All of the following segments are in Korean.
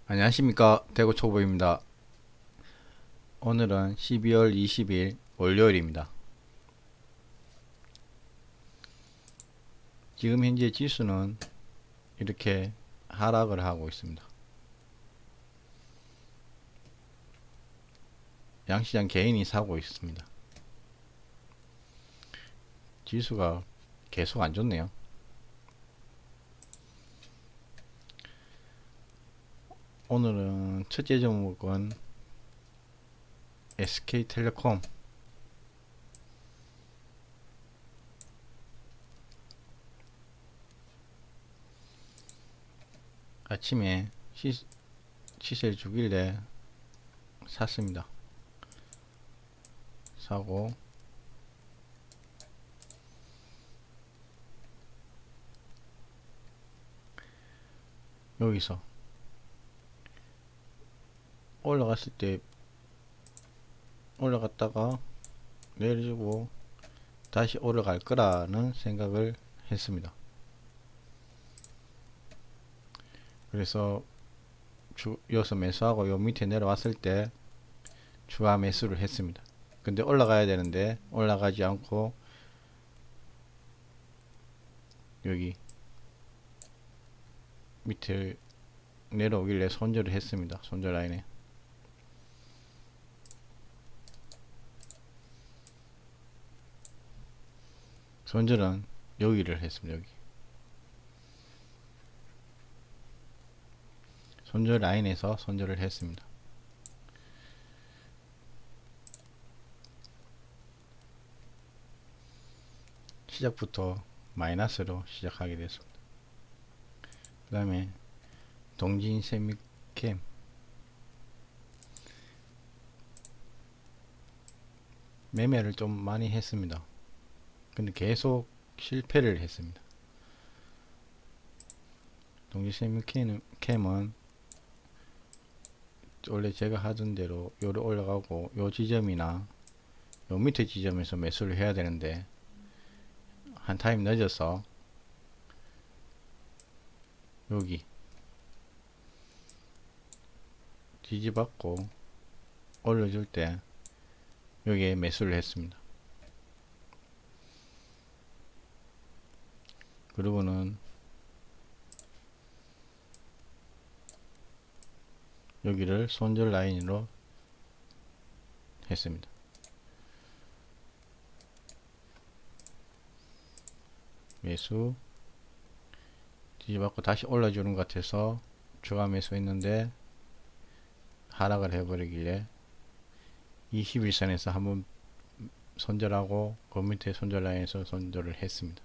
안녕하십니까, 대구초보입니다. 오늘은 12월 20일 월요일입니다. 지금 현재 지수는 이렇게 하락을 하고 있습니다. 양시장 개인이 사고 있습니다. 지수가 계속 안 좋네요. 오늘은 첫째 종목은 SK텔레콤, 아침에 시세를 주길래 샀습니다. 사고 여기서 올라갔을 때 올라갔다가 내려주고 다시 올라갈 거라는 생각을 했습니다. 그래서 여기서 매수하고 요 밑에 내려왔을 때 추가 매수를 했습니다. 근데 올라가야 되는데 올라가지 않고 여기 밑에 내려오길래 손절을 했습니다. 손절 라인에. 손절은 여기를 했습니다. 여기 손절 라인에서 손절을 했습니다. 시작부터 마이너스로 시작하게 됐습니다. 그 다음에 동진세미캠 매매를 좀 많이 했습니다. 근데 계속 실패를 했습니다. 동진세미캠은 원래 제가 하던 대로 요를 올라가고 요 지점이나 요 밑에 지점에서 매수를 해야 되는데 한 타임 늦어서 여기 뒤집었고 올려줄 때 여기에 매수를 했습니다. 그리고는 여기를 손절 라인으로 했습니다. 매수 뒤집었고 다시 올려주는 것 같아서 추가 매수했는데 하락을 해버리길래 21선에서 한번 손절하고 그 밑에 손절 라인에서 손절을 했습니다.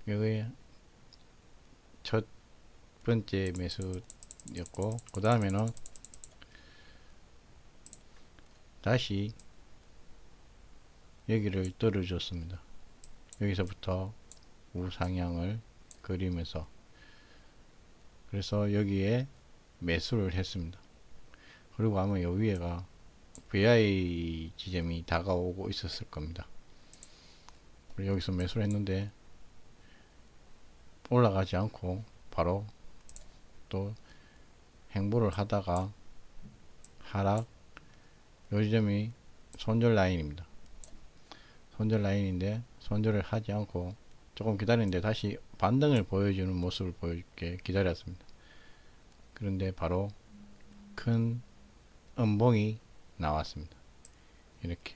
여기 첫 번째 매수였고 그 다음에는 다시 여기를 떨어졌습니다. 여기서부터 우상향을 그리면서 그래서 여기에 매수를 했습니다. 그리고 아마 요 위에가 VI 지점이 다가오고 있었을 겁니다. 여기서 매수를 했는데 올라가지 않고 바로 또 행보를 하다가 하락, 요 지점이 손절 라인입니다. 손절 라인인데 손절을 하지 않고 조금 기다리는데 다시 반등을 보여주는 모습을 보여줄게 기다렸습니다. 그런데 바로 큰 음봉이 나왔습니다. 이렇게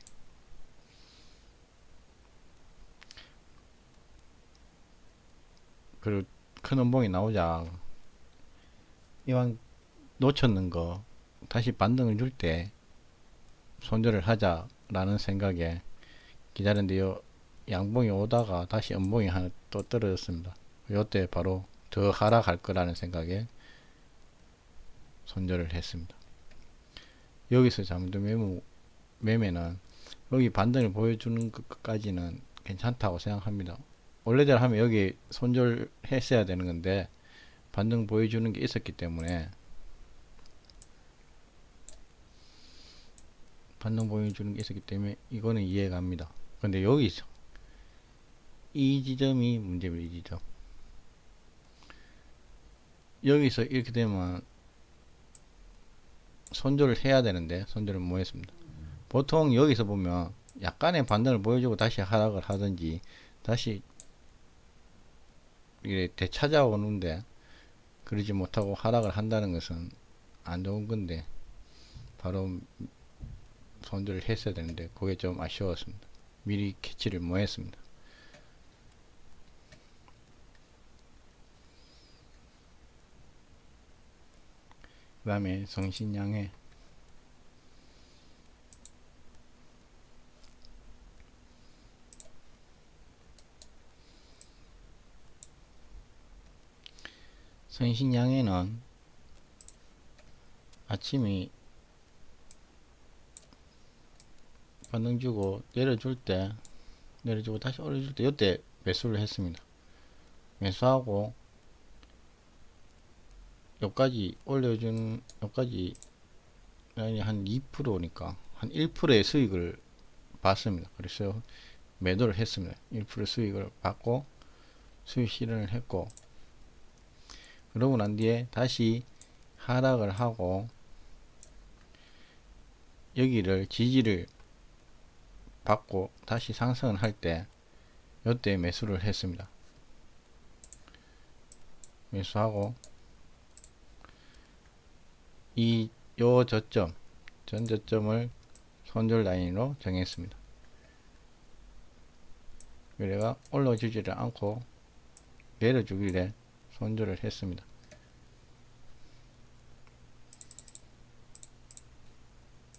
그리고 큰 음봉이 나오자 이왕 놓쳤는 거 다시 반등을 줄 때 손절을 하자라는 생각에 기다렸는데요. 양봉이 오다가 다시 음봉이 하나 또 떨어졌습니다. 이때 바로 더 하락할 거라는 생각에 손절을 했습니다. 여기서 잘못된 매매는 여기 반등을 보여주는 것까지는 괜찮다고 생각합니다. 원래대로 하면 여기 손절했어야 되는 건데 반등 보여주는 게 있었기 때문에 이거는 이해가 갑니다. 근데 여기서 이 지점이 문제입니다. 이 지점. 여기서 이렇게 되면 손절을 해야 되는데 손절을 못 했습니다. 보통 여기서 보면 약간의 반등을 보여주고 다시 하락을 하든지 다시 이게 되찾아오는데 그러지 못하고 하락을 한다는 것은 안 좋은 건데 바로 손절을 했어야 되는데 그게 좀 아쉬웠습니다. 미리 캐치를 못 했습니다. 그 다음에 성신양해 성신양해는 아침에 반등 주고 내려주고 다시 올려줄 때 이때 매수를 했습니다. 매수하고 여기까지 올려준 여기까지 한 2%니까 한 1%의 수익을 받습니다. 그래서 매도를 했습니다. 1% 수익을 받고 수익 실현을 했고 그러고 난 뒤에 다시 하락을 하고 여기를 지지를 받고 다시 상승을 할 때 이때 매수를 했습니다. 매수하고 요 저점 전 저점을 손절 라인으로 정했습니다. 그래가 올라주지를 않고 내려주길래 손절을 했습니다.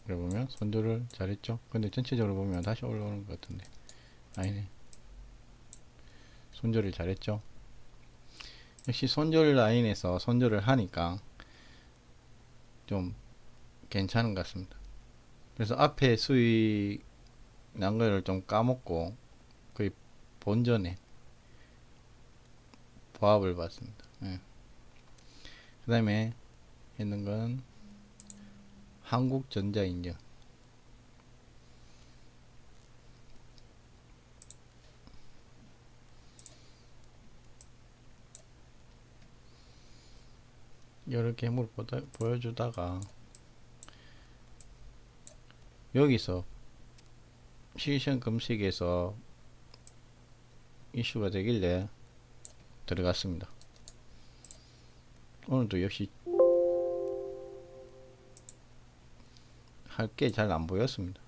그래 보면 손절을 잘했죠. 근데 전체적으로 보면 다시 올라오는 것 같은데 아니네. 손절을 잘했죠. 역시 손절 라인에서 손절을 하니까 좀 괜찮은 것 같습니다. 그래서 앞에 수익 난 거를 좀 까먹고 거의 본전에 보합을 받습니다. 예. 그 다음에 했는 건 한국전자인증 여러 개물 보여주다가 여기서 실시간 검색에서 이슈가 되길래 들어갔습니다. 오늘도 역시 할 게 잘 안 보였습니다.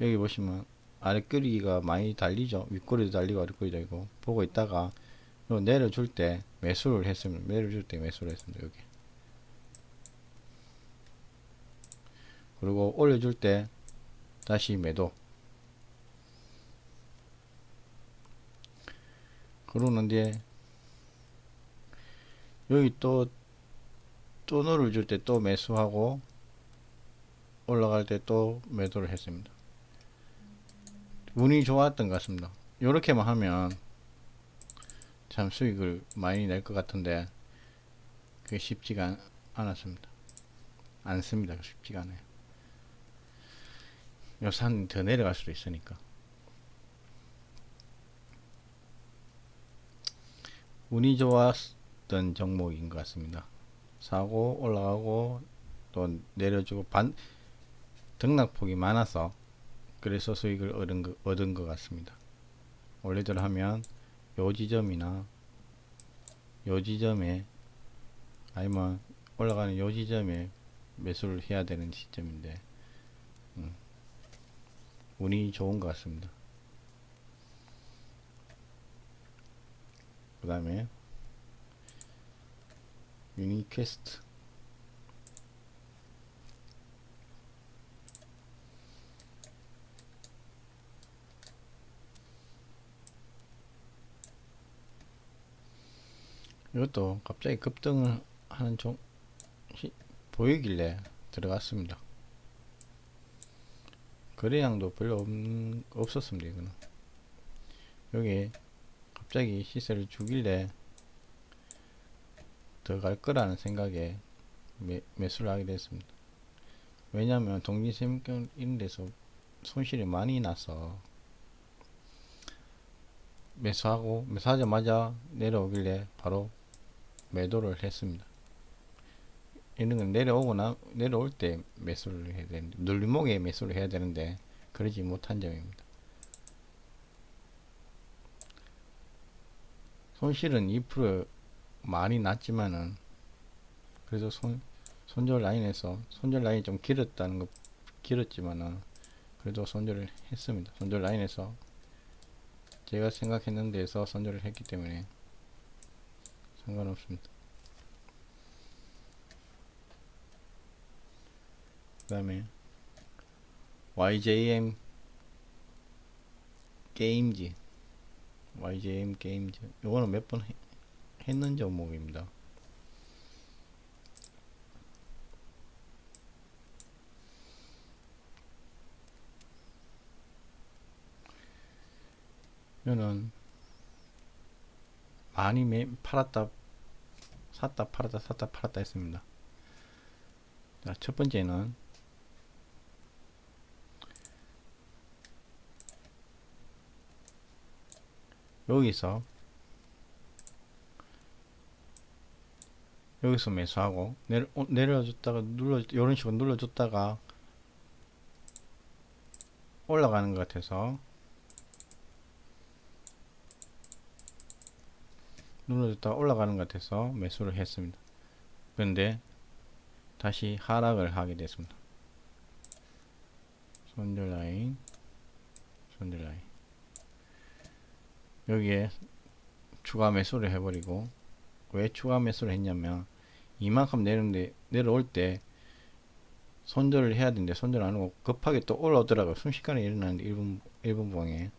여기 보시면 아랫꼬리가 많이 달리죠. 윗꼬리도 달리고 아랫꼬리도 달리고 보고 있다가 내려줄 때 매수를 했습니다. 내려줄 때 매수를 했습니다. 여기 그리고 올려줄 때 다시 매도 그러는 뒤에 여기 또 눌러줄 때 또 매수하고 올라갈 때 또 매도를 했습니다. 운이 좋았던 것 같습니다. 이렇게만 하면 참 수익을 많이 낼 것 같은데 그게 쉽지가 않았습니다. 않습니다. 쉽지가 않아요. 요산 더 내려갈 수도 있으니까 운이 좋았던 종목인 것 같습니다. 사고 올라가고 또 내려주고 등락폭이 많아서 그래서 수익을 얻은 것 같습니다. 원래대로 하면 요 지점이나 요 지점에 아니면 올라가는 요 지점에 매수를 해야 되는 시점인데 운이 좋은 것 같습니다. 그 다음에 유니퀘스트 이것도 갑자기 급등을 하는 좀 보이길래 들어갔습니다. 거래량도 별로 없었습니다. 이거는 여기 갑자기 시세를 주길래 들어갈 거라는 생각에 매수를 하게 됐습니다. 왜냐하면 동진생명 이런 데서 손실이 많이 나서 매수하자마자 내려오길래 바로 매도를 했습니다. 이런 건 내려올 때 매수를 해야 되는데, 눌림목에 매수를 해야 되는데 그러지 못한 점입니다. 손실은 2% 많이 났지만은 그래도 손절 라인이 좀 길었지만은 그래도 손절을 했습니다. 손절 라인에서 제가 생각했는 데에서 손절을 했기 때문에 상관없습니다. 그 다음에 YJM 게임즈 요거는 몇 번 했는 종목입니다. 이거는 많이 팔았다 샀다 팔았다 했습니다. 자, 첫 번째는 여기서 매수하고 내려줬다가 이런 식으로 눌러줬다가 올라가는 것 같아서 매수를 했습니다. 그런데 다시 하락을 하게 됐습니다. 손절 라인 여기에 추가 매수를 해버리고, 왜 추가 매수를 했냐면 이만큼 내려올 때 손절을 해야 되는데 손절 안 하고 급하게 또 올라오더라고요. 순식간에 일어나는데 1분 봉에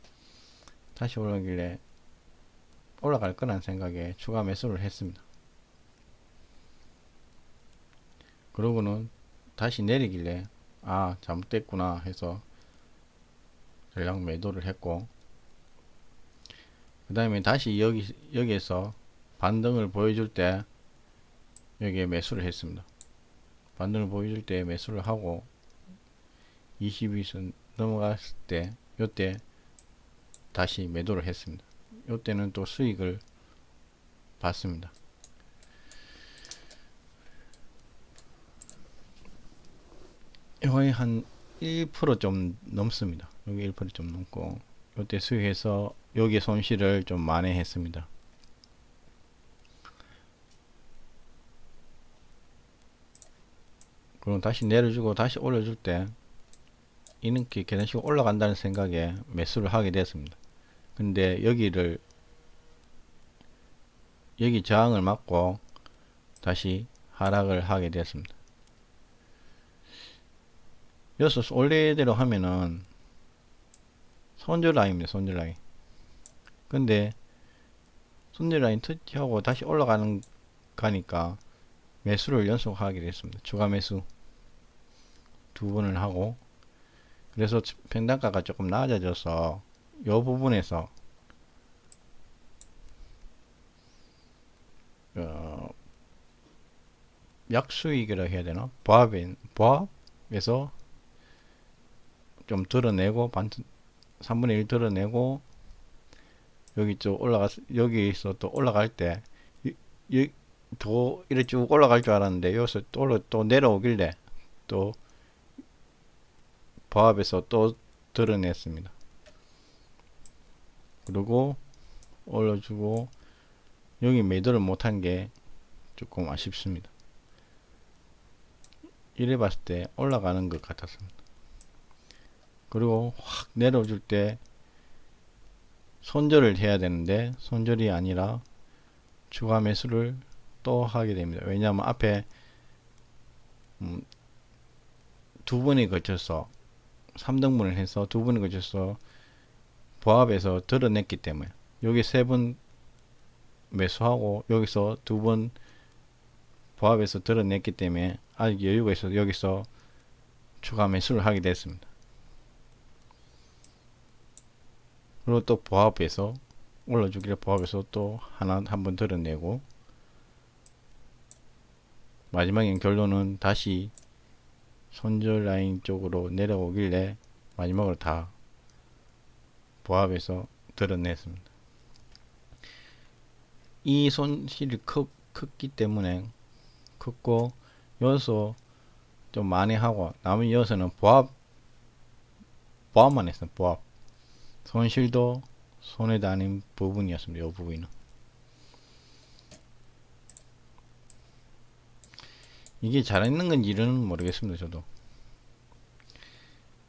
다시 올라오길래 올라갈 거란 생각에 추가 매수를 했습니다. 그러고는 다시 내리길래 잘못됐구나 해서 전량 매도를 했고, 그 다음에 다시 여기에서 반등을 보여줄 때 여기에 매수를 했습니다. 반등을 보여줄 때 매수를 하고 22선 넘어갔을 때 요때 다시 매도를 했습니다. 요때는 또 수익을 봤습니다. 거의 한 1% 좀 넘습니다. 여기 1% 좀 넘고, 요때 수익해서 여기 손실을 좀 만회했습니다. 그럼 다시 내려주고 다시 올려줄 때 이렇게 계단식으로 올라간다는 생각에 매수를 하게 됐습니다. 근데 여기 저항을 맞고 다시 하락을 하게 됐습니다. 여기서 원래대로 하면은 손절 라인입니다. 손절 라인. 근데 손절 라인 터치하고 다시 가니까 매수를 연속하게 됐습니다. 추가 매수 2번을 하고, 그래서 평단가가 조금 낮아져서 이 부분에서 약수익이라 해야 되나? 보합에서 좀 드러내고 3분의 1 드러내고 여기서 또 올라갈 때 더 이렇게 쭉 올라갈 줄 알았는데 여기서 또 내려오길래 또 보합에서 또 드러냈습니다. 그리고 올려주고 여기 매도를 못한 게 조금 아쉽습니다. 이래 봤을 때 올라가는 것 같았습니다. 그리고 확 내려줄 때 손절을 해야 되는데 손절이 아니라 추가 매수를 또 하게 됩니다. 왜냐하면 앞에 2번에 걸쳐서 3등분을 해서 2번에 걸쳐서 보합에서 드러냈기 때문에 여기 3번 매수하고 여기서 2번 보합에서 드러냈기 때문에 아직 여유가 있어서 여기서 추가 매수를 하게 됐습니다. 그리고 또 보합에서 올려주기를 보합에서 또 한 번 드러내고, 마지막엔 결론은 다시 손절 라인 쪽으로 내려오길래 마지막으로 다 보합에서 드러냈습니다. 이 손실이 컸기 때문에 컸고, 여기서 좀 많이 하고 남은 여기서는 보합만 했어요. 보합. 손실도 손해 다닌 부분이었습니다. 이 부분은. 이게 잘했는 건지는 모르겠습니다. 저도.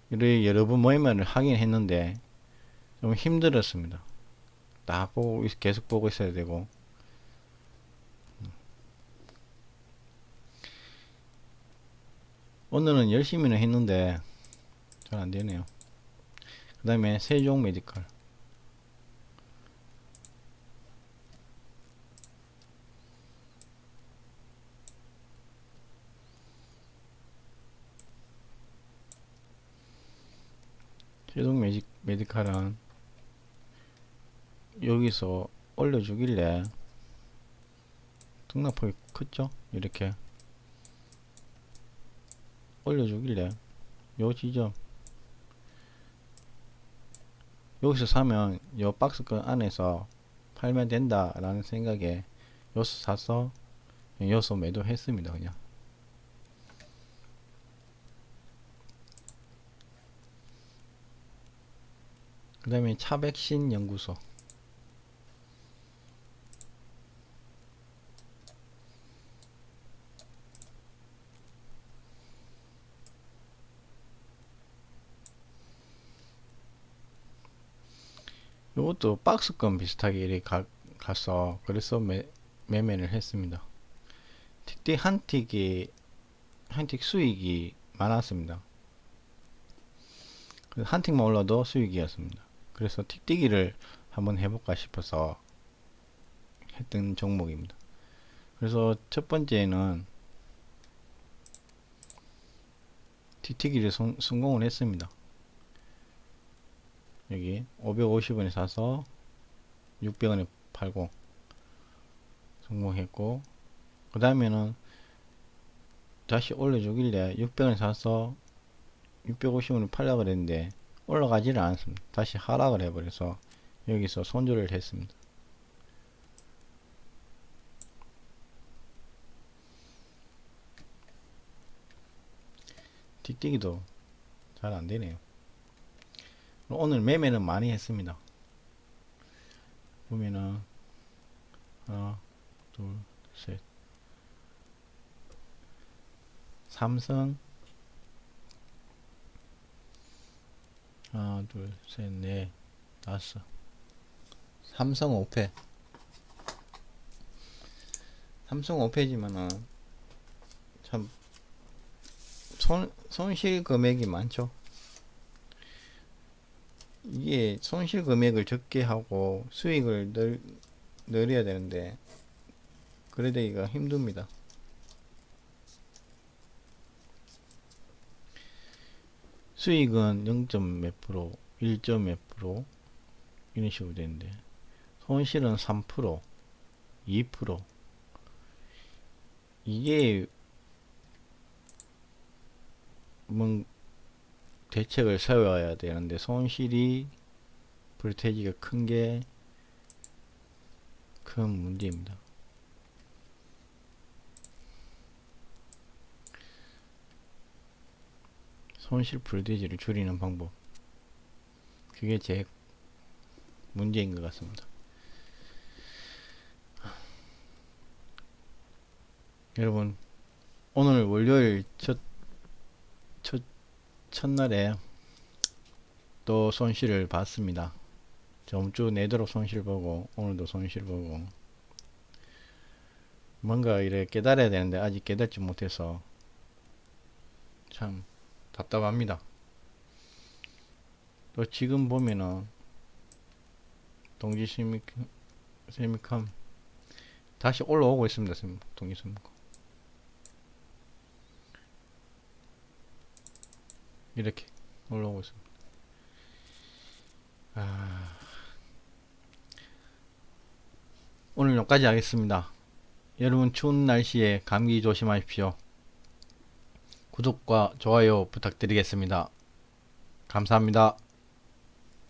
이렇게 여러 번 모임을 하긴 했는데 좀 힘들었습니다. 다 보고 계속 보고 있어야 되고. 오늘은 열심히는 했는데 잘 안되네요. 그 다음에 세종 메디컬. 세종 메디컬은 여기서 올려주길래 등락폭이 컸죠. 이렇게 올려주길래 요 지점 여기서 사면 요 박스권 안에서 팔면 된다 라는 생각에 여기서 사서 여기서 매도했습니다. 그냥 그 다음에 차백신 연구소. 요것도 박스권 비슷하게 이렇게 가서 그래서 매매를 했습니다. 틱틱 한틱 수익이 많았습니다. 한 틱만 올라도 수익이었습니다. 그래서 틱틱이를 한번 해볼까 싶어서 했던 종목입니다. 그래서 첫 번째는 틱틱이를 성공을 했습니다. 여기 550원에 사서 600원에 팔고 성공했고, 그 다음에는 다시 올려주길래 600원에 사서 650원에 팔려고 그랬는데 올라가지를 않았습니다. 다시 하락을 해버려서 여기서 손절을 했습니다. 틱틱이도 잘 안되네요. 오늘 매매는 많이 했습니다. 보면은 하나 둘셋 삼성 하나 둘셋넷 다섯 삼성 5패 삼성 5패지만은 참 손실 금액이 많죠. 이게 손실 금액을 적게 하고 수익을 늘려야 되는데 그래되기가 힘듭니다. 수익은 0. 몇 프로, 1. 몇 프로 이런 식으로 되는데 손실은 3%, 2%. 이게 뭐 대책을 세워야 되는데 손실이 불태지가 큰 게 큰 문제입니다. 손실 불돼지를 줄이는 방법, 그게 제 문제인 것 같습니다. 여러분, 오늘 월요일 첫날에 또 손실을 봤습니다. 전주 내도록 손실 보고 오늘도 손실 보고 뭔가 이래 깨달아야 되는데 아직 깨닫지 못해서 참 답답합니다. 또 지금 보면은 동지 세미컴 다시 올라오고 있습니다. 동지 세미컴 이렇게 올라오고 있습니다. 오늘 여기까지 하겠습니다. 여러분 추운 날씨에 감기 조심하십시오. 구독과 좋아요 부탁드리겠습니다. 감사합니다.